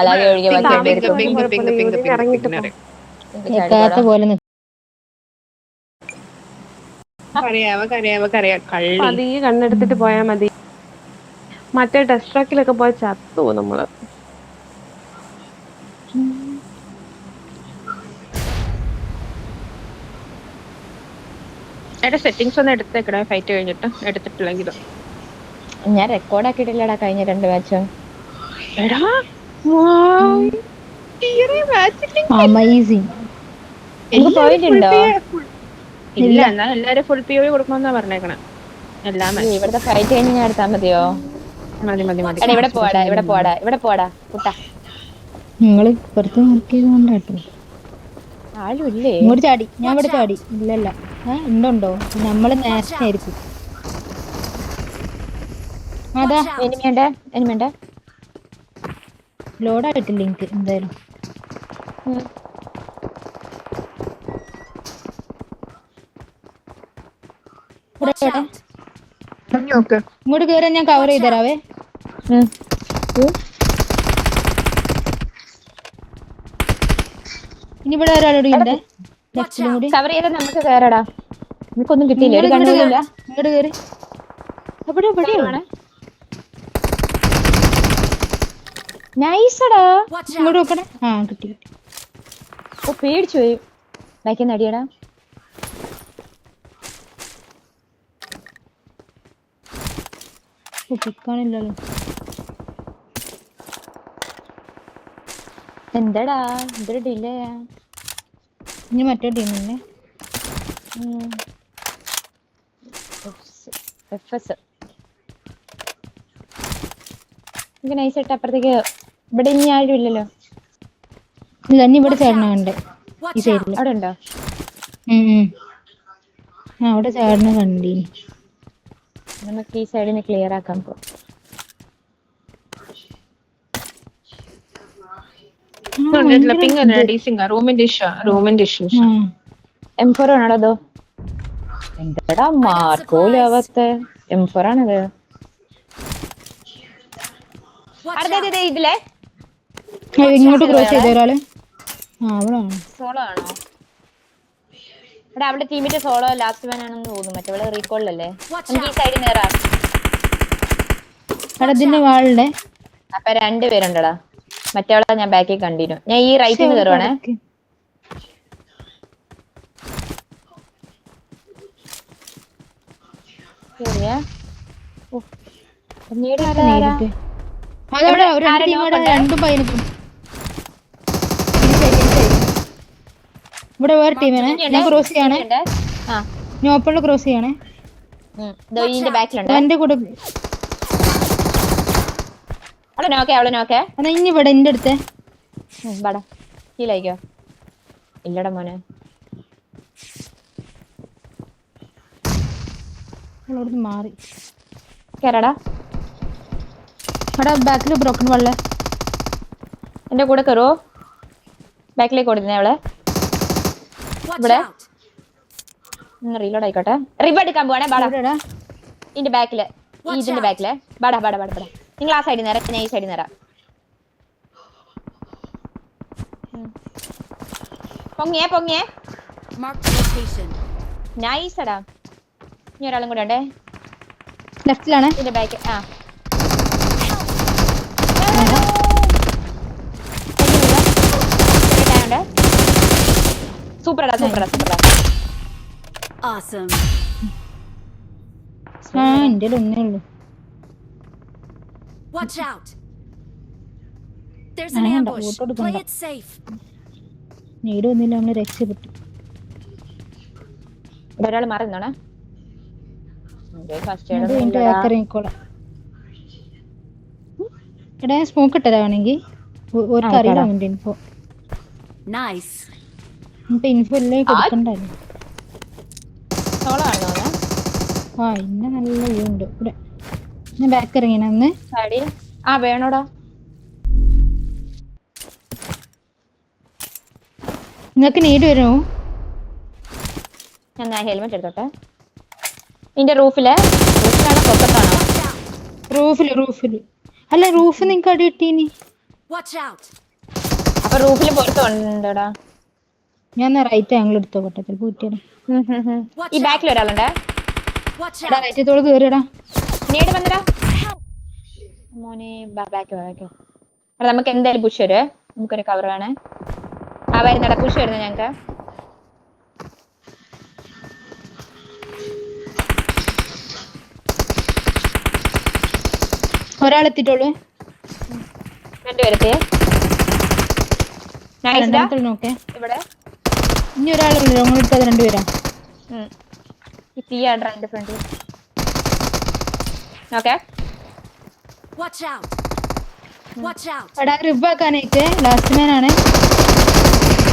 അല്ലാതെ ഒഴികെ ബാക്കി കേക്കാത്ത പോലെ പതിയെ കണ്ണെടുത്തിട്ട് പോയാ മതി. മറ്റേ ടെസ്റ്റ് ട്രാക്കിലൊക്കെ പോയി ചത്തു നമ്മള്. സെറ്റിംഗ്സ് ഒന്ന് എടുത്തേക്കടേ ഫൈറ്റ് കഴിഞ്ഞിട്ട്. എടുത്തിട്ടില്ലെങ്കിലും ഞാൻ റെക്കോർഡ് ആക്കിയിട്ടില്ലടാ കഴിഞ്ഞ 2 മാച്ചും. പോയിന്റ് ഉണ്ടോ? ഇല്ല, എന്നാ എല്ലാരും ഫുൾ POV കൊടുക്കണമെന്നാ പറഞ്ഞേക്കണേ. ഇവിടുത്തെ ഫൈറ്റ് കഴിഞ്ഞ് ഞാൻ എടുത്താൽ മതിയോ? മതി മതി മതി. ഇവിടെ പോടാ കുട്ടാ. നിങ്ങള് ഇപ്പുറത്ത് നോക്കിയത് കൊണ്ടാട്ടോ. ആരും ഇല്ലേ? ഇങ്ങോട്ട് ചാടി. ഞാൻ ഇവിടെ ചാടി. ഇല്ലല്ല ഉണ്ടോ? നമ്മള് നേരത്തെ ആയിരിക്കും. അതാ എനിമേണ്ട ലോഡായിട്ടില്ല എനിക്ക് എന്തായാലും. ഇങ്ങോട്ട് കേറാൻ ഞാൻ കവർ ചെയ്തരാവേ. ഇനി ഇവിടെ ഒരാളോട് ഉണ്ട്. കവർ ചെയ്താൽ നമുക്ക് കേറടാ. എനിക്കൊന്നും കിട്ടിയില്ല. ഇങ്ങോട്ട് കേറി. നൈസടാ. ഇങ്ങോട്ട് നോക്കണേ. കിട്ടി. ഓ പേടിച്ചു പോയി. ബാക്കിന്ന് അടിയടാ. കുട്ടിക്കാണില്ലല്ലോ. എന്താടാ എന്തൊരു ഡിലേ. ഇനി മറ്റേ ടീമില്ലേ നൈസായിട്ട് അപ്പുറത്തേക്ക്. ഇവിടെ ഇനി ആരും ഇല്ലല്ലോ. ഇല്ല, ഇനി ഇവിടെ ചേട്ടനുണ്ട് ഈ സൈഡില്. അവിടെ ഉണ്ടോ? അവിടെ ചേട്ടന കണ്ടി. നമുക്ക് ഈ സൈഡിന് ക്ലിയർ ആക്കാൻ പോ. M4 ആണോ? എന്താടാ മാർക്കോലാവത്തെ M4 ആണത്. ഇതിലെ ഇങ്ങോട്ട് ക്രോസ് ചെയ്ത ഒരാള്. സോളോ ആണോ? ഇവിടെ അവളുടെ ടീമിന്റെ സോളോ ലാസ്റ്റ് മാൻ ആണെന്ന് തോന്നുന്നു. മറ്റേ റീകോളിലല്ലേ. നമുക്ക് ഈ സൈഡിൽ നേറാം. വാളുടെ അപ്പൊ 2 പേരുണ്ടടാ. മറ്റവളെ ഞാൻ ബാക്കിൽ കണ്ടിരുന്നു. ഞാൻ ഈ റൈറ്റിൽ നിന്ന് കയറുവാണേ. ഇവിടെ വേറെ ടീമാണ്. ഞാൻ ക്രോസ് ചെയ്യണേ. നോപ്പണില് ക്രോസ് ചെയ്യണേ. എന്റെ കൂടെ ഇനി ഇവിടെ എന്റെ അടുത്ത് ഹീലായിക്കോ. ഇല്ലടാ മോനെ. മാറി കേറാടാ. അവിടെ ബാക്കിൽ ബ്രോക്കൺ വള്ളേ. എന്റെ കൂടെ കയറോ? ബാക്കിലേക്ക് ഓടുന്നേ അവളെ. ഇവിടെ റീലോഡ് ആയിക്കോട്ടെ. റിബ് എടുക്കാൻ പോവാണേ. ബാടാ ഇതിന്റെ ബാക്കില്. ഇതിന്റെ ബാക്കില് ബാടാ. നിങ്ങൾ ആ സൈഡിൽ നേരം, ഞാൻ ഈ സൈഡിൽ നേരാം. പൊങ്ങിയേ നൈസടാ. ഇനി ഒരാളും കൂടെ ഉണ്ടേ. ലെഫ്റ്റിലാണ് ഇതിന്റെ ബാക്ക്. സൂപ്പറാ. എന്റെ ഒന്നേ ഉള്ളൂ. നീട് ഒന്നില്ല. നമ്മള് രക്ഷപ്പെട്ടു. ഒരാൾ മറന്നോണേ. എടാ സ്മോക്ക് ഇട്ടതാ വേണമെങ്കിൽ. അറിയില്ല അവന്റെ ഇൻഫോ. ഇൻഫോ എല്ലാം കൊടുക്കണ്ടായിരുന്നു. ഇന്ന നല്ല വ്യൂ ഉണ്ട് ഇവിടെ. ഞാൻ ബാക്ക് ഇറങ്ങിന ഒന്ന്. വേണോടാ. നിങ്ങക്ക് നീട് വരുമോ? ഞാൻ ഹെൽമെറ്റ് എടുത്തോട്ടെ. ഇതിന്റെ റൂഫിലാണോ പൊക്കത്താണോ? റൂഫില്. അല്ല റൂഫ് നിങ്ങക്ക് അടി കിട്ടീനി. അപ്പൊ റൂഫിൽ പുറത്തുണ്ടടാ. ഞാൻ റൈറ്റ് ആംഗിൾ എടുത്തോ കൊട്ടത്തിൽ പൂറ്റിയുടെ ഈ ബാക്കിൽ ഒരാളുണ്ട്. റൈറ്റത്തോട് കേറിയടാ. നേട് വന്നടാ മോനെ. ബാക്ക് അവിടെ നമുക്ക് എന്തായാലും പുഷ് വരുവേ. നമുക്കൊരു കവർ വേണേ. ആ വരുന്നടാ പുഷ് വരുന്നത് ഞങ്ങക്ക്. ഒരാളെത്തിട്ടുള്ളൂ. രണ്ടുപേരത്തെ നോക്കേ. ഇവിടെ ഇനി ഒരാളുള്ളൂ. ഞങ്ങളിട്ടത് രണ്ടുപേരാ. ഈ തീയാണ്ട് എന്റെ ഫ്രണ്ട്. ഓക്കെ എടാ റിബാക്കാനേക്ക് ലാസ്റ്റ് മാൻ ആണ്.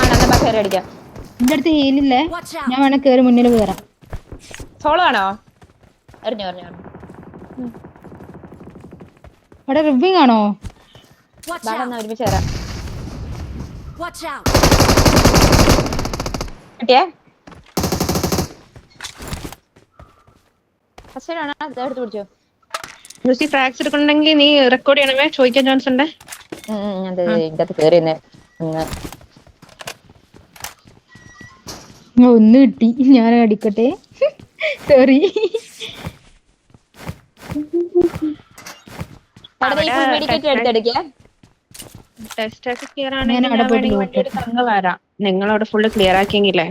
ആണോ കയറി അടിക്കാം. എന്റെ അടുത്ത് ഹീലില്ലേ. ഞാൻ വേണേ കേറി മുന്നിൽ കേറാം. സോളോ ആണോ? അറിഞ്ഞു അവിടെ റിബിങ് ആണോ? ഒരുമിച്ച് കയറാം. കിട്ടിയേ ഫസ്റ്റ് ആണോ? എടുത്ത് പിടിച്ചോ. ട്രാക്സ് എടുക്കണമെങ്കിൽ നീ റെക്കോർഡ് ചെയ്യണമേ. ചോദിക്കാൻ ചാൻസ് ഉണ്ട്. ഇതിനകത്ത് കേറിയെന്നെ ഒന്ന് കിട്ടി. ഞാൻ അടിക്കട്ടെ. സോറി. നിങ്ങളവിടെ ഫുള്ള് ക്ലിയർ ആക്കിയെങ്കിലേ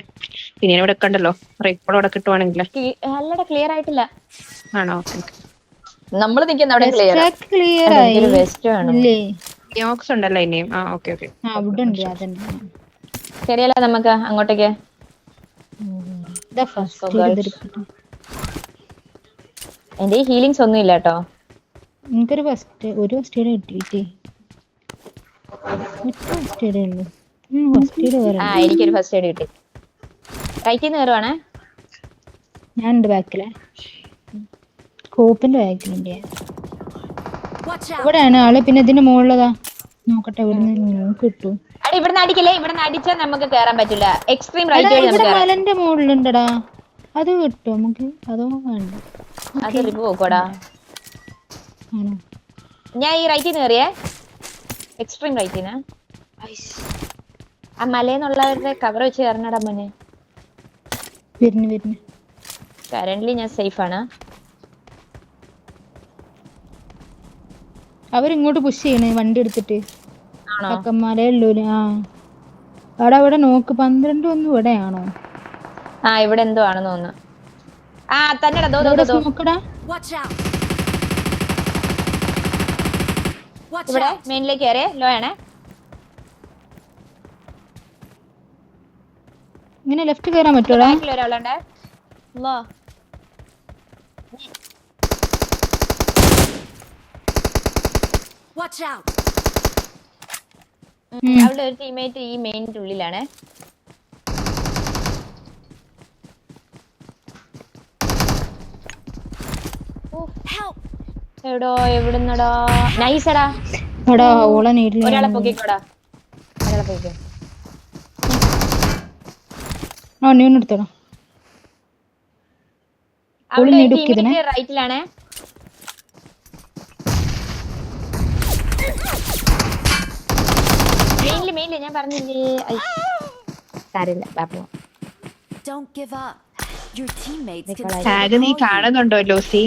പിന്നെ ഇവിടെ കണ്ടല്ലോ റെക്കോർഡ് അവിടെ കിട്ടുവാണെങ്കിൽ. അല്ലടാ ക്ലിയർ ആയിട്ടില്ല. ആണോ? നമ്മള് നിൽക്കുന്ന അവിടെ ക്ലിയർ ആയി. ഉണ്ടല്ലോ ഇനിയും. ശരിയല്ല നമുക്ക് അങ്ങോട്ടേക്ക്. എന്റെ ഹീലിങ്സ് ഒന്നും ഇല്ല കേട്ടോ. എനിക്കൊരു ഒരു ഫസ്റ്റ് എയ്ഡ് കിട്ടിയിട്ടേ. എനിക്കൊരു ഫസ്റ്റ് എയ്ഡ് കിട്ടി. റൈറ്റിൽ നിന്ന് കയറുവാണേ. ഞാൻ ഉണ്ട് ബാക്കിലെ കോപ്പിന്റെ ബാക്കിലുണ്ട്. ഇവിടെയാണ് ആള്. പിന്നെ ഇതിന്റെ മുകളിലതാ നോക്കട്ടെ. ഇവിടുന്ന് കിട്ടൂ. ഇവിടുന്ന് അടിക്കല്ലേ. ഇവിടുന്ന് അടിച്ചാൽ നമുക്ക് കേറാൻ പറ്റില്ല. എക്സ്ട്രീം റൈറ്റ് മലന്റെ മുകളിലുണ്ടടാ. അത് കിട്ടും നമുക്ക്. അതോ വേണ്ട. അത് റിപ്പ് പോക്കോടാ. ഞാൻ ഈ റൈറ്റിൽ നിന്ന് കയറിയേ. എക്സ്ട്രീം റൈറ്റിന് ആ മലയെന്നുള്ളവരുടെ കവർ വെച്ച് കയറണടാ മോനെ. കറന്റ്ലി ഞാൻ സേഫ് ആണ്. അവരിങ്ങോട്ട് പുഷ് ചെയ്യണേ വണ്ടി എടുത്തിട്ട്. മലയുള്ളൂ. അവിടെ അവിടെ നോക്ക്. 12 ഒന്നും ഇവിടെയാണോ? ഇവിടെ എന്തോ ആണെന്ന് തോന്നുന്നു. തന്നെടാ ഇവിടെ മെയിനിലേക്ക് കയറേ. ലോ ആണേ. ഇങ്ങനെ ലെഫ്റ്റ് കയറാൻ പറ്റുമോ? ഒരാളുണ്ട്. അവളുടെ ഒരു ടീമേറ്റ് ഈ മെയിനിന്റെ ഉള്ളിലാണ്. എവിടോ എവിടുന്നടാ. നൈസടാ. ഒരാളെ പൊക്കിക്കോടാ. ഒരാളെ പൊക്കിക്കോ. റൈറ്റിലാണേ. മെയിനില് ഞാൻ പറഞ്ഞില്ലേ. നീ കാണുന്നുണ്ടോ ലൂസി?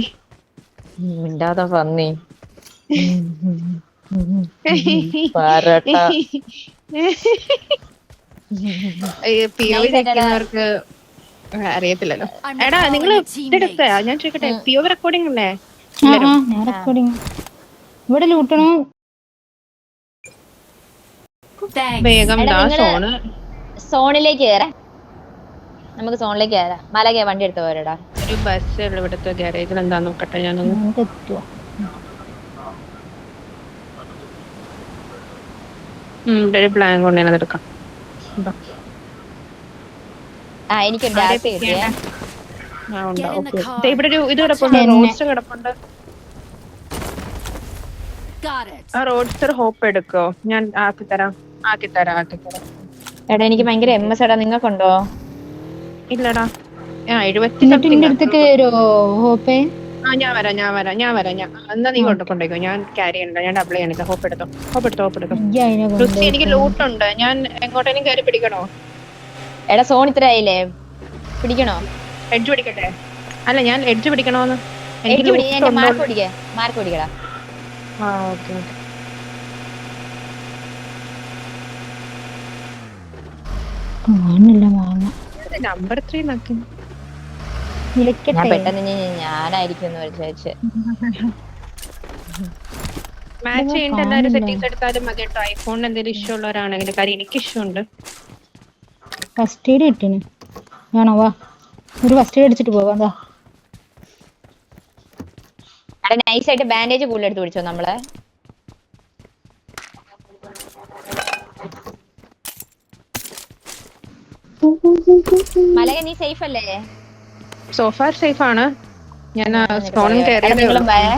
മിണ്ടാതെ പന്നി. ർക്ക് അറിയത്തില്ലല്ലോ. എടാ നിങ്ങള് ഇതെടുത്ത ഞാൻ ചോദിക്കട്ടെ. പിഒ റെക്കോർഡിംഗ് അല്ലേ? ഇവിടെ ലൂട്ടണോ? വേഗം സോണിലേക്ക് കയറാം. നമുക്ക് സോണിലേക്ക് കയറാം. മല വണ്ടി എടുത്ത് പോരടാ. ഒരു ബസ് ഇവിടുത്തെ ഗാരേജിൽ എന്താ നോക്കട്ടെ. ഞാനൊന്ന് ഒരു പ്ലാൻ കൊണ്ട് ഞാനത് എടുക്കാം. ഇവിടെ ഒരു ഇത് കിടപ്പുണ്ട്. റോഡ്സ്റ്റർ കിടപ്പുണ്ട്. ആ റോഡ്സ്റ്റർ ഹോപ്പ് എടുക്കോ? ഞാൻ ആക്കിത്തരാം. എടാ എനിക്ക് ഭയങ്കര MS എടാ. നിങ്ങൾക്കുണ്ടോ? ഇല്ലടാ. 70 അടുത്തേക്ക് വരുമോ ഹോപ്പേ? എന്നാ നീ കൊണ്ടുപോയിക്കോ, ഞാൻ ക്യാരി ചെയ്യണ്ട, ഞാൻ ഡബിൾ ചെയ്യണില്ല. ഹോപ്പ് എടുത്തോ. ഇയ്യ് അതിനെ ലുസി, എനിക്ക് കൊണ്ടുപോയി ലൂട്ടുണ്ട്, ഞാൻ എങ്ങോട്ടേലും കയറി പിടിക്കണോ? എടാ സോൺ ഇത്ര ആയില്ലേ, പിടിക്കണോ? എഡ്ജ് പിടിക്കട്ടെ? അല്ല, ഞാൻ എഡ്ജ് പിടിക്കണോന്ന്. എനിക്ക് എഡ്ജ് പിടി, എന്റെ ലൂട്ട് മാർക്ക് പിടിക്കടാ. ഓക്കെ. കാണില്ല മാങ്ങ. നമ്പർ 3 നോക്കി ഞാൻ വിളിക്കട്ടെ. പെട്ടെന്ന് ഞാനായിരിക്കും എന്ന് വിചാരിച്ച്. മാച്ച് ചെയ്യേണ്ട എല്ലാവരും സെറ്റിംഗ്സ് എടുത്താലും മതി കേട്ടോ. ഐഫോണിന് എന്തെങ്കിലും ഇഷ്യൂ ഉള്ളവരാണെങ്കിൽ, കാര്യം എനിക്ക് ഇഷ്യൂ ഉണ്ട്. ഫസ്റ്റ് എയ്ഡ് കിട്ടിന് വേണോ? വാ, ഒരു ഫസ്റ്റ് എയ്ഡ് അടിച്ചിട്ട് പോവാ. എന്താ അവിടെ നൈസായിട്ട് ബാൻഡേജ് കൂടുതൽ എടുത്ത് പിടിച്ചോ നമ്മളെ. മലക നീ സേഫ് അല്ലേ? സോഫാർ സേഫ് ആണ്. ഞാൻ സ്റ്റോണും കയറിയതേ നിങ്ങളും ഉള്ളൂ. പോയേ.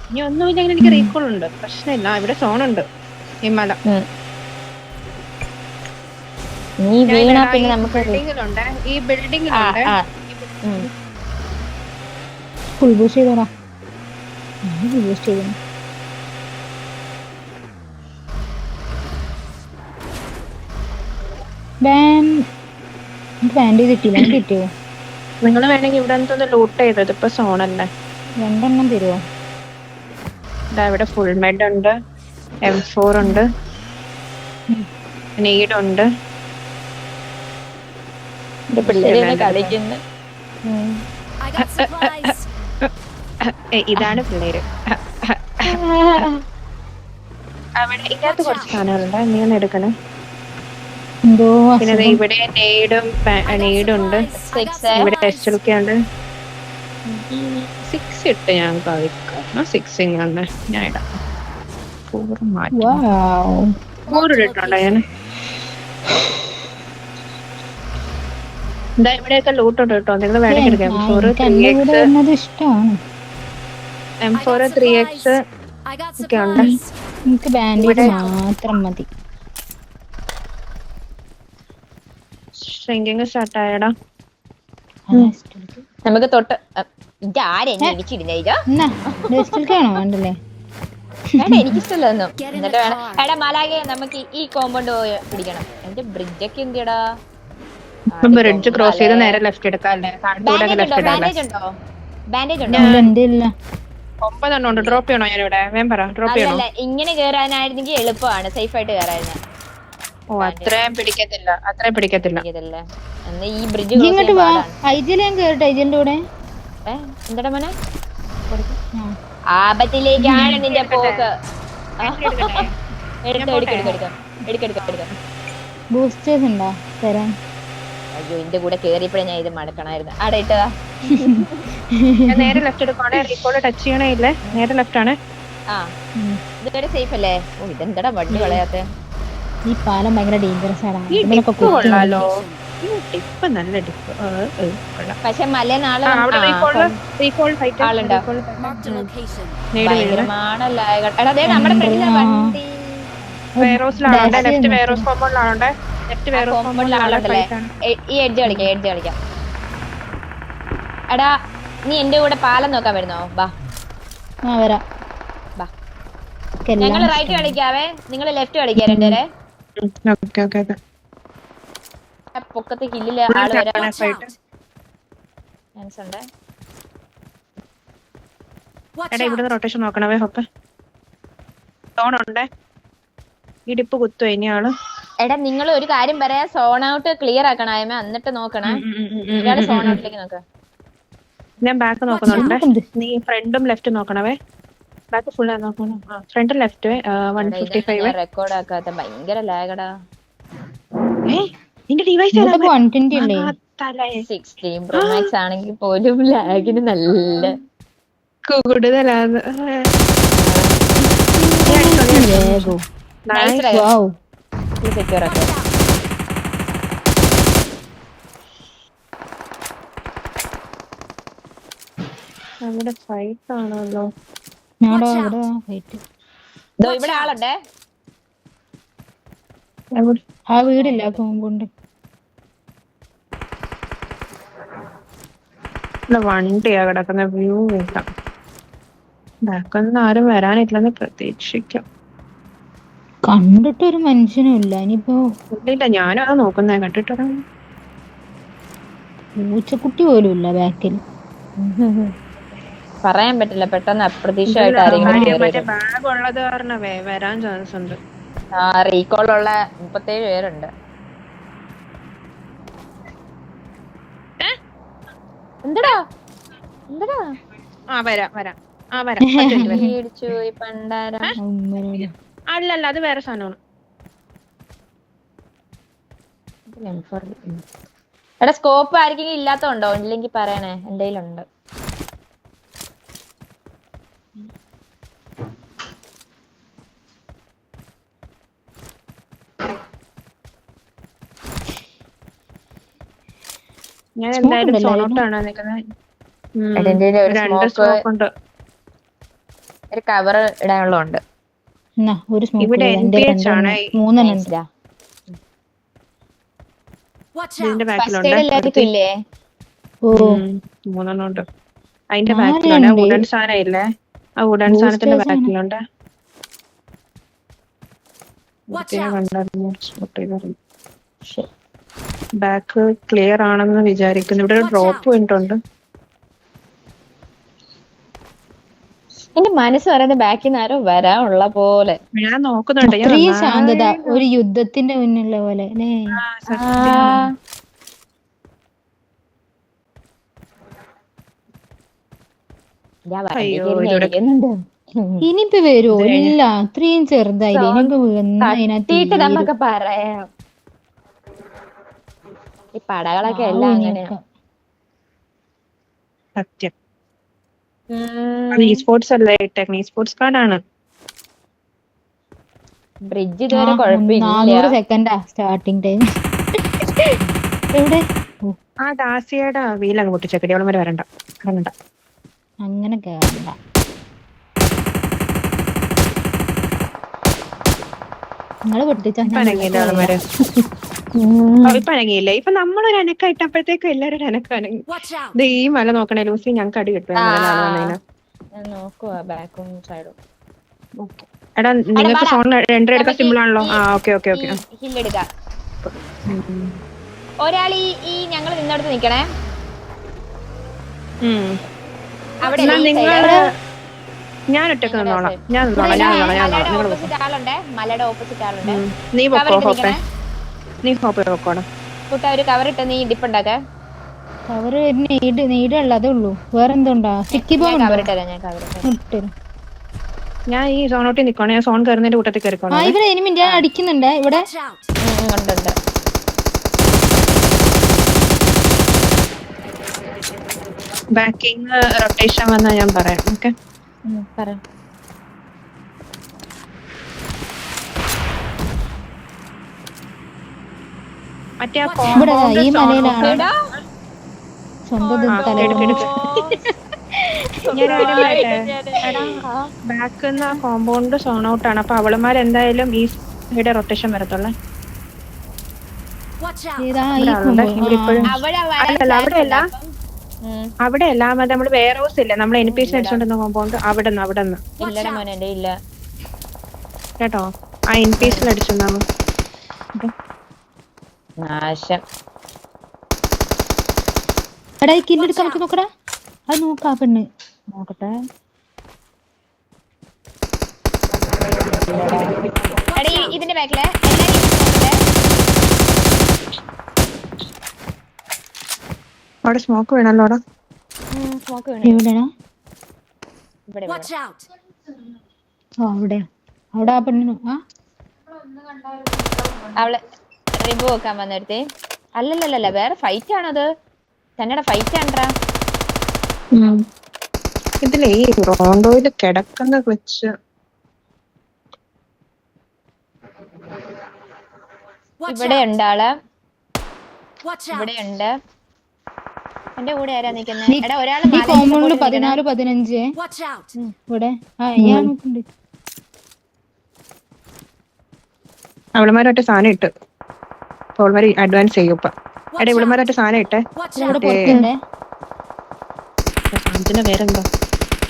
ഇനി ഒന്നുമില്ലെങ്കിൽ എനിക്ക് റീകോൾ ഉണ്ട്, പ്രശ്നമില്ല. ഇവിടെ സോണുണ്ട് ഈ മല. നീ വീണാ പിന്നെ നമുക്ക് ബിൽഡിങ്ങിലുണ്ട്, ഈ ബിൽഡിങ്ങിലുണ്ട്. ഫുൾ ബൂസ്റ്റ് ചെയ്തോടാ. ഫുൾ ബൂസ്റ്റ് ചെയ്തു. ബാൻഡ് കിട്ടിയില്ല, എനിക്ക് കിട്ടിയോ? നിങ്ങൾ വേണമെങ്കിൽ ഇവിടെ എന്തൊന്ന് ലൂട്ട് ചെയ്തത്, ഇപ്പൊ സോണല്ലേ. 2 എണ്ണം തരുമോ? ഇവിടെ ഫുൾ മെഡ് ഉണ്ട്, M4 ഉണ്ട്, നീഡ് ഉണ്ട്. പിള്ളേരെ കളിക്കുന്നു. ഇതാണ് പിള്ളേര്. അവിടെ ഇതിനകത്ത് കുറച്ച് സാധനങ്ങളുണ്ട്, നീ ഒന്ന് എടുക്കണേ. എന്തോ പിന്നെ ഇവിടെ നീഡുണ്ട്, ഇവിടെ SLK ഉണ്ട്. 6 ഇട്ട് ഞാൻ കളിക്കാം. 6 ഇങ്ങനെ ഞാൻ ഇടാം. 4 മാറ്റി. 4 ഇട്ടിട്ടുണ്ടോ ഞാൻ? എന്താ ഇവിടെയൊക്കെ ലൂട്ടുണ്ട് കേട്ടോ, നിങ്ങൾ വേണമെങ്കിൽ എടുക്കാം. M4 3x, ഇഷ്ടമാണ്. M4 3x ഒക്കെ ഉണ്ട്. എനിക്ക് ബാൻഡേജ് മാത്രം മതി. ഷ്രിങ്കിങ് സ്റ്റാർട്ട് ആയടാ. നമുക്ക് തൊട്ട് ഇതാരെന്നെ ഇടിച്ചിരുന്നേ ഇതാ. ാണോ വേണ്ടല്ലേ? എനിക്കിഷ്ടമല്ലൊന്നും. എന്നിട്ട് വേണം എടാ മലാകെ നമുക്ക് ഈ കോമ്പൗണ്ട് പോയി പിടിക്കണം. എന്റെ ബ്രിഡ്ജൊക്കെ എന്തിയടാ? ബ്രിഡ്ജ് ക്രോസ് ചെയ്ത് നേരെ ലെഫ്റ്റ് എടുക്കാല്ലേ? ബാൻഡേജ് ഉണ്ടോ? ബാൻഡേജ് ഉണ്ടോ? 9 എണ്ണം ഉണ്ട്. ഡ്രോപ്പ് ചെയ്യണോ? ഞാൻ ഇവിടെ വേം പറ, ഡ്രോപ്പ് ചെയ്യണോ? അല്ല, ഇങ്ങനെ കേറാനായിരുന്നെങ്കിൽ എളുപ്പമാണ്, സേഫ് ആയിട്ട് കേറായിരുന്നു. ഓ, അത്രയും പിടിക്കത്തില്ല. എന്നാ ഈ ബ്രിഡ്ജ് ഇങ്ങോട്ട് വാ. ഐജിയിൽ ഞാൻ കേറട്ടെ? ഐജിന്റെ കൂടെ എന്താ മോനെ? ആപത്തിലേക്കാണ് നിന്റെ പോക്ക്. എടുക്ക. ബൂസ്റ്റേഴ്സ് ഉണ്ടോ തരാൻ? അയ്യോ, എന്റെ കൂടെ കേറിയപ്പോഴേ ഞാൻ ഇത് മടക്കണായിരുന്നു. അവിടെ ഇട്ടതാ. നേരെ ലെഫ്റ്റ് എടുക്കുവാണേ, റീകോൾ ടച്ച് ചെയ്യണേ ഇല്ലേ? നേരെ ലെഫ്റ്റ് ആണ്. ഇതുവരെ സേഫ് അല്ലേ? ഓ, ഇതെന്താടാ വണ്ടി കളയാത്തെ? ഈ പാലം ഭയങ്കര ഡേഞ്ചറസ് ആണ്. നല്ല ഡിപ്പ്. പക്ഷെ മലനാള് നമ്മുടെ ഫ്രണ്ടിലെ വണ്ടി ഈ എഡ്ജ് കളിക്കാം. എടാ നീ എന്റെ കൂടെ പാലം നോക്കാൻ വരുന്നോ? ബാ വരാം. ഞങ്ങള് റൈറ്റ് കളിക്കാവേ, നിങ്ങള് ലെഫ്റ്റ് കളിക്കാ. രണ്ടേരെ പൊക്കത്ത് ഹില്ലില് ആള് വരാൻ ചാൻസ് ഉണ്ട്. ഇവിടുന്ന് റൊട്ടേഷൻ നോക്കണവേ. ഹോപ്പ് സോണുണ്ടേ, ഇടിപ്പ് കുത്തു ഇനി ആള്. എടാ നിങ്ങൾ ഒരു കാര്യം പറയാ, സോൺ ഔട്ട് ക്ലിയർ ആക്കണായ്മ, എന്നിട്ട് നോക്കണേ. ഇയാള് സോൺ ഔട്ടിലേക്ക് നോക്ക. ഞാൻ ബാക്ക് നോക്കുന്നുണ്ട്. നീ ഫ്രണ്ടും ലെഫ്റ്റ് നോക്കണവേ. ബാക്ക് ഫുൾ നോക്കണം. Front left 155. റെക്കോർഡ് ആക്കാത്ത ഭയങ്കര ലാഗടാ. നിന്റെ ഡിവൈസ് 16 Pro Max ആണെങ്കിൽ പോലും ലാഗിന് നല്ല കൂടുതലാണ്. നമ്മുടെ ഫൈറ്റ് ആണല്ലോ. ഇവിടെ ആളുണ്ടേ. എവിടെ? ആ വീടില്ല കോമ്പൗണ്ട്. വണ്ടിയാ കിടക്കുന്ന വ്യൂ കിട്ടാം. ബാക്കൊന്നും ആരും വരാനില്ലെന്ന് പ്രതീക്ഷിക്കാം. കണ്ടിട്ടൊരു മനുഷ്യനും ഇല്ല. ഇനിയിപ്പോ ഇല്ല ഞാനും അത് നോക്കുന്നേ കണ്ടിട്ട്. പൂച്ചക്കുട്ടി പോലും ഇല്ല ബാക്കിൽ. പറയാൻ പറ്റില്ല, പെട്ടെന്ന് അപ്രതീക്ഷിതമായിട്ട് ആരെങ്കിലും കേറി മറ്റേ വരും. ബാഗ് ഉള്ളത് കാരണമേ വരാൻ ചാൻസ് ഉണ്ട്. ആ റീകോളുള്ള 37 പേരുണ്ട്. എന്തടാ എന്തടാ വരാം. ഒറ്റ minute വരാം. പേടിച്ചു പോയി പണ്ടാരം. അല്ലല്ല അത് വേറെ സാധനമാണ്. എടാ സ്കോപ്പ് ആർക്കെങ്കിലും ഇല്ലാത്തോണ്ടോ? ഇല്ലെങ്കിൽ പറയണേ, എന്റെ കയ്യിലുണ്ട്. ഞാൻ എന്തായാലും സോണോട്ടാണ് നിൽക്കുന്നത്. എന്റെ ഒരു 2 സ്മോക്ക് ഉണ്ട്. ഒരു കവർ ഇടാനുള്ളതുണ്ട്. ഒരു ഇവിടെ NPH ആണ്. 3 ഉണ്ട്. ഇതിന്റെ ബാക്കിലുണ്ട്. എല്ലാവർക്കും ഇല്ലേ? 3 ഉണ്ട്. അതിന്റെ ബാക്കിലുണ്ട്. ആ വുഡൻ സാധനം ഇല്ലേ, ആ വുഡൻ സാധനത്തിന്റെ ബാക്കിലുണ്ട്. ബാക്ക് ക്ലിയർ ആണെന്ന് വിചാരിക്കുന്നു. ഇവിടെ ഒരു ഡ്രോപ്പ് പോയിന്റ് ഉണ്ട്. എന്റെ മനസ്സ് പറയുന്നത് ബാക്കിൽ നിന്ന് ആരോ വരാനുള്ള പോലെ. ഞാൻ നോക്കുന്നുണ്ട്. ഇത്രയും ശാന്തത ഒരു യുദ്ധത്തിന്റെ മുന്നിലുള്ള പോലെ. ഇനിയിപ്പോ വരുമോ? ഇല്ല, അത്രയും ചെറുതായില്ലേ. ഇനിയിപ്പോ നമുക്ക് പറയാം. ഈ പടകളൊക്കെ എല്ലാം അങ്ങനെയാ. സത്യം. അത് സ്പോർട്സ് അല്ലേ, ടെക്നി സ്പോർട്സ് കാർഡാണ്. ബ്രിഡ്ജ് ഇതുവരെ കുഴപ്പമില്ല. 400 സെക്കൻഡാ സ്റ്റാർട്ടിങ് ടൈം. എവിടെ? ആ ഡാസിയുടെ വീലങ്ങ് പൊട്ടിച്ചേക്കടി. അവളെ വരെ വരണ്ട. അങ്ങനെ കേറണ്ട. നിങ്ങള് പൊട്ടിച്ചനങ്ങിയില്ലേ? ഇപ്പൊ നമ്മളൊരു അനക്ക ഇട്ടപ്പോഴത്തേക്കും എല്ലാരും ഒരു അനക്ക അനങ്ങി. ഈ മല നോക്കണേ ലൂസി, ഞങ്ങൾക്ക് അടി കിട്ടും. എടാ നിങ്ങൾക്ക് സോൺ 2 എടുക്കാൻ സിമ്പിൾ ആണല്ലോ. ഓക്കെ. ഒരാൾ ഈ ഞങ്ങൾ നിന്നടുത്ത് നിക്കണേ. ഞാൻ ഒറ്റക്ക് നിന്നോളാം. മലയുടെ ഓപ്പോസിറ്റ് ആളുണ്ട്. നീ ഹോപ്പ് വെക്കോണം. കൂട്ട ഒരു കവർ ഇട്ട് നീ ഡിപ്പുണ്ടാക്ക. കവർ നീടുള്ളതേ ഉള്ളൂ. വേറെന്തുണ്ടാ? സ്റ്റിക്കി ബോംബ് കവർ ഇട്ടരാ. ഞാൻ കവർ ഇട്ടരാ. ഞാൻ ഈ സോണോട്ടിൽ നിൽക്കണേ. ഞാൻ സോൺ കയറുന്നതിന്റെ കൂട്ടത്തിൽ കയറിക്കോളാം. ഇവിടെ എനിമി ഞാൻ അടിക്കുന്നുണ്ട്. ഇവിടെ ഉണ്ട്. ബാക്കിങ് റൊട്ടേഷൻ വന്നാ ഞാൻ പറയാം. ഓക്കെ പറയാം. മറ്റേ ഈ മലയിലാണ് സ്വന്തം ബാക്ക് കോമ്പൗണ്ട് സോൺ ഔട്ട് ആണ്. അപ്പൊ അവളുമാർ എന്തായാലും ഈ സൈഡ് റൊട്ടേഷൻ വരത്തുള്ളേ. അവിടെ അല്ല, മറ്റേ നമ്മള് വേറെ ഹൗസ് ഇല്ല, നമ്മൾ NPC അടിച്ചോണ്ടിരുന്ന കോമ്പൗണ്ട്. അവിടെ നിന്ന് കേട്ടോ, ആ NPC അടിച്ചോണ്ടാണ്. കില്ലെടുക്കാൻ പറ്റും നോക്കടാ. അത് നോക്കാ പെണ്ണ്. നോക്കട്ടെ. ഇതിന്റെ ബാക്കില് അവിടെ സ്മോക്ക് വേണല്ലോടാ. എവിടെയാ? അവിടെ ആ പെണ്ണിന് അവള് റിവ്യൂ വെക്കാൻ വന്നെടുത്തേ. അല്ലല്ലല്ല, വേറെ ഫൈറ്റ് ആണത്. തന്നെയുടെ ഫൈറ്റ് ആണ്ട്രാ. ഇതിലേ ഈ റോണ്ടോയില് കിടക്കുന്ന വെച്ച് ഇവിടെ ഉണ്ട് ആള്. ഇവിടെ ഉണ്ട്. എന്റെ കൂടെ ആരാ നിക്കുന്നത്? എടാ ഒരാള് 14-15 ഇവിടെ. ഞാൻ നോക്കുന്നുണ്ട്. അവളുമാരായിട്ട് സാധനം ഇട്ട് അപ്പൊ അവളുമാര് അഡ്വാൻസ് ചെയ്യും ഇപ്പൊ. എടാ ഇവളുമാരായിട്ട് സാധനം ഇട്ടെ. ഇവിടെ പുറത്തുണ്ടേ. സാധനത്തിന്റെ പേരെന്താ?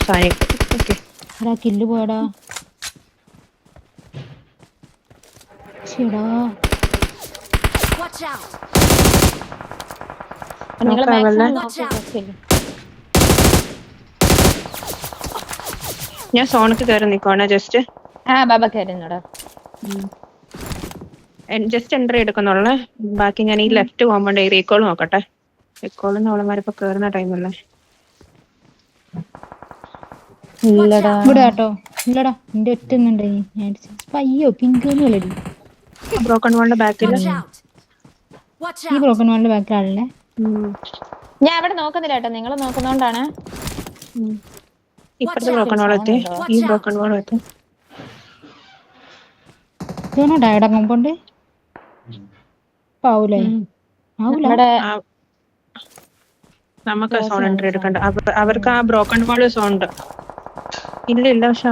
സാധനം ഇട്ട്. ഓക്കെ എടാ കില്ല് പോയടാ. ചേടാ നിങ്ങൾ ഞാൻ സോണക്ക് കയറി നിക്കുവാണ് ജസ്റ്റ്. ബാബ കയറുന്നോടാ. ജസ്റ്റ് എൻട്രി എടുക്കുന്നുള്ള. ബാക്കി ഞാൻ ഈ ലെഫ്റ്റ് പോകുമ്പോണ്ട് ഈ റീകോൾ നോക്കട്ടെ. റീകോളിന്ന് അവളമാരിപ്പോ കേറുന്ന ടൈമല്ലേ. ഇല്ലടാ ഇവിടെ കേട്ടോ. ഇല്ലടാ എന്റെ ഒറ്റുന്നുണ്ട്. ഞാൻ അയ്യോ പിങ്കൊന്നും അല്ലടി. ബ്രോക്കൺ വാളിന്റെ ബാക്കിൽ ഈ ബ്രോക്കൺ വാളിന്റെ ബാക്കിലാണല്ലേ. ഞാൻ അവിടെ നോക്കുന്നില്ല കേട്ടോ, നിങ്ങൾ നോക്കുന്നോണ്ടാണ്. ഇപ്പഴത്തെ ബ്രോക്കൺ വാൾ എത്തി. ഈ ബ്രോക്കൺ വാൾ എത്തി. ഇതാണോ ഡയഡ കോമ്പൗണ്ട്? ആവൂലേ? ആവൂല. നമുക്ക് സോൺ എൻട്രി എടുക്കണ്ട. അവർക്ക് ആ ബ്രോക്കൺ വാൾ സോൺ ഉണ്ട്. ഇല്ല പക്ഷെ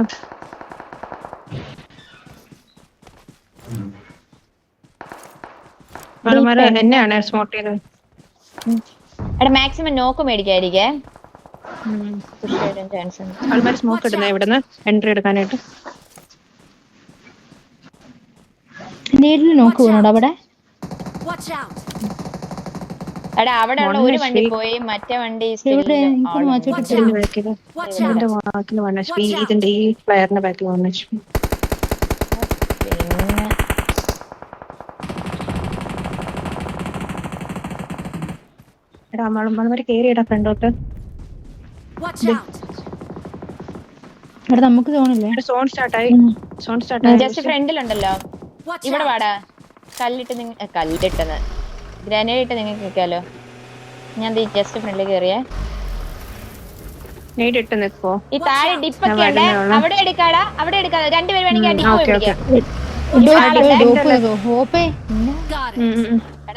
എന്നെയാണ് സ്പോട്ട് ചെയ്തത്. എടാ മാക്സിമം നോക്ക് മേടിക്കായിരിക്കേ. ആൾമാര് സ്മോക്ക് ഇടുന്ന ഇവിടുന്ന് എൻട്രി എടുക്കാനായിട്ട്. നേരിൽ നോക്ക് പോണോടാ അവിടെ. എടാ അവിടെ ഉള്ള ഒരു വണ്ടി പോയി, മറ്റേ വണ്ടി ഇവിടെ എനിക്ക് മാച്ചോട്ട് ഇതിന്റെ ബാക്കിൽ 1 HP. ഇതിന്റെ ഈ പ്ലെയറിന്റെ ബാക്കിൽ 1 HP. എടാ നമ്മള് കേറിയിടാ ഫ്രണ്ടോട്ട്. ഇവിടെ നമുക്ക് തോന്നില്ലേ. സോൺ സ്റ്റാർട്ടായി. സോൺ സ്റ്റാർട്ടായി. ജസ്റ്റ് ഫ്രണ്ടിലുണ്ടല്ലോ. ഇവിടെ വാടാ. കല്ലിട്ടെന്ന് ഗ്രനേഡ് ഇട്ട് നിങ്ങൾക്ക് നിൽക്കാലോ. ഞാൻ ജസ്റ്റ് ഫ്രണ്ടിൽ കയറിയേ. ഇട്ട് നിൽക്കോ. ഈ താഴെ ഡിപ്പൊക്കെ ഉണ്ട്, അവിടെ എടുക്കാടാ. അവിടെ എടുക്കാതെ രണ്ടുപേരും വേണമെങ്കിൽ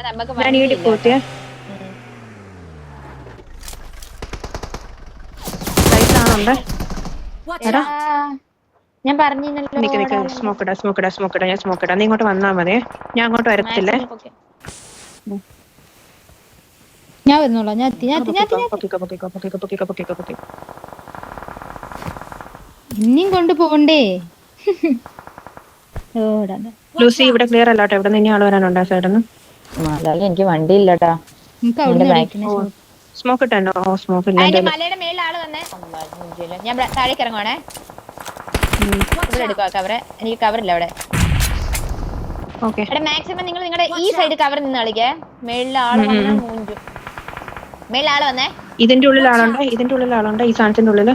നമുക്ക് ഞാൻ പറഞ്ഞിരുന്നല്ലോ. സ്മോക്കിടാ. നീ ഇങ്ങോട്ട് വന്നാ മതി. ഞാൻ അങ്ങോട്ട് വരത്തില്ലേ. ഞാൻ വരുന്നോളാം. ഇനിയും കൊണ്ടുപോകണ്ടേ. ലൂസി ഇവിടെ ക്ലിയർ അല്ലാട്ടോ. ഇവിടെ നിന്ന് ആൾ വരാനുണ്ടോ സൈഡിന്ന്? എനിക്ക് വണ്ടി ഇല്ലട്ടാ. സ്മോക്ക് ഇട്ടോ? സ്മോക്ക് മലയുടെ മേളിൽ ആള് വന്നേ. ഞാൻ താഴേക്ക് ഇറങ്ങുവാണേ. ഇവിടെ എടുക്കുക കവറ്. എനിക്ക് കവറില്ല അവിടെ. മാക്സിമം നിങ്ങൾ നിങ്ങളുടെ ഈ സൈഡ് കവർ നിന്ന് കളിക്കേ. മേളിൽ ആള് വന്ന മൂഞ്ചു. മേളിൽ ആള് വന്നേ. ഇതിന്റെ ഉള്ളിൽ ആളുണ്ട്. ഈ സാധനത്തിന്റെ ഉള്ളില്.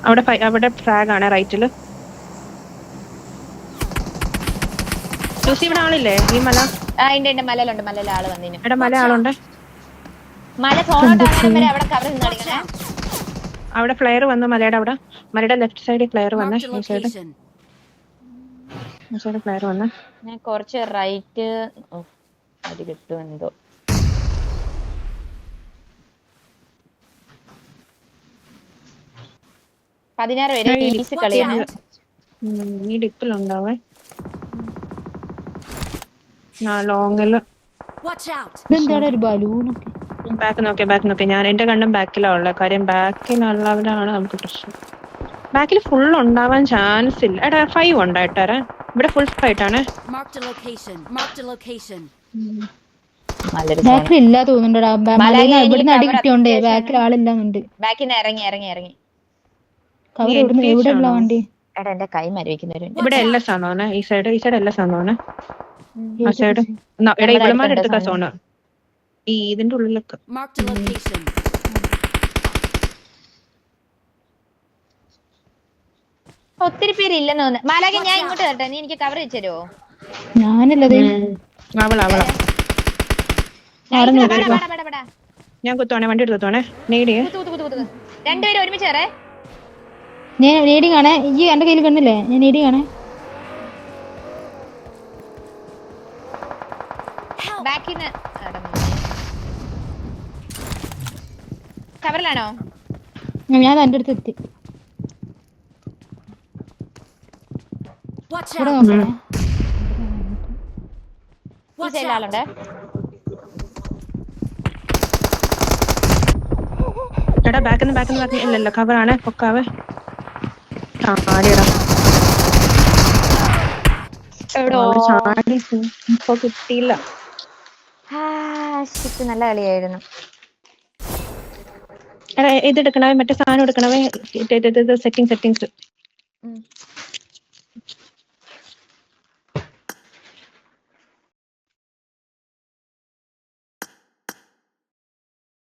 അവിടെ ഫ്ലാഗ് ആണ് റൈറ്റില്. ഇവിടെ ആളില്ലേ ഈ മല? മലയിലുണ്ട്. മലയിൽ ആള് വന്നിന്. എടാ മല ആളുണ്ട്. മല ഫോണോട്ടാണ് വരെ അവിടെ കവർ നിന്ന് കളിക്കണേ. അവിടെ ഫ്ലെയർ വന്നു മലയുടെ അവിടെ. മലയുടെ ലെഫ്റ്റ് സൈഡിൽ ഫ്ലെയർ വന്നേ. ഈ സൈഡ് ഫ്ലെയർ വന്നേ. ഞാൻ കുറച്ച് റൈറ്റ് അത് കിട്ടുമെന്തോ. പതിനാറ് പേര് ഈസി കളിയാണ്. ഈ ഡിപ്പിലുണ്ടാവേ. ലോങ്ങില് ഒരു ബലൂണൊക്കെ. ബാക്ക് നോക്കി. ഞാൻ എന്റെ കണ്ടും ബാക്കിലാ ഉള്ളത്. കാര്യം ബാക്കിലുള്ളവരാണ് നമുക്ക് പ്രശ്നം. ബാക്കിൽ ഫുൾ ഉണ്ടാവാൻ ചാൻസ് ഇല്ല. എടാ 5 ഉണ്ടായിട്ടാ. ഇവിടെ ഫുൾ ഫൈറ്റ് ആണ്. ബാക്കിൽ ഇല്ല തോന്നുന്നുണ്ടോ. ഇവിടുന്ന് അടി കിട്ടിയോണ്ടേ ബാക്കിൽ ആളില്ലാന്നുണ്ട്. ബാക്കിന്ന് ഇറങ്ങി എവിടെ ഉള്ള വണ്ടി. എടാ എന്റെ കൈ മരവിക്കുന്നവരുണ്ട്. ഇവിടെ എല്ലാ സാധനമാണ്. ഈ സൈഡ് എല്ലാ സാധനമാണ്. ആ സൈഡ് എടാ ഇവിടെമാരെടുക്ക സോണ്. ഈ ഇതിന്റെ ഉള്ളിലൊക്കെ ഒത്തിരി പേര് ഇല്ലെന്ന് തോന്നുന്നു. മാലാഖ ഞാൻ ഇങ്ങോട്ട് തരട്ടെ. നീ എനിക്ക് കവർ വെച്ച് തരുമോ? ഞാനല്ലത് അവളാ. ഞാൻ കുത്തോണേ. വണ്ടി എടുത്ത് കുത്തോണേ. രണ്ടുപേരും ഒരുമിച്ച് കയറേ. ഞാൻ നേടിങ് ആണേ. ഈ എന്റെ കയ്യിൽ കണ്ടില്ലേ. ഞാൻ നേടിങ് ആണേ. കവറിലാണോ? ഞാൻ എൻ്റെ അടുത്ത് എത്തി. Watch ഇവിടെ out! നോക്കണേ. ഈ Watch സൈഡിൽ out! ആളുണ്ട്. എടാ ബാക്കിന്ന് ഇല്ലല്ല കവറാണ് പൊക്കാവ്. ചാടിയടാ എവിടോ ചാടി ഇപ്പൊ കിട്ടിയില്ല. ശിറ്റ്, നല്ല കളിയായിരുന്നു. എടാ ഇത് എടുക്കണവേ, മറ്റേ സാധനം എടുക്കണവേ, സെറ്റിങ്സ്. ഉം.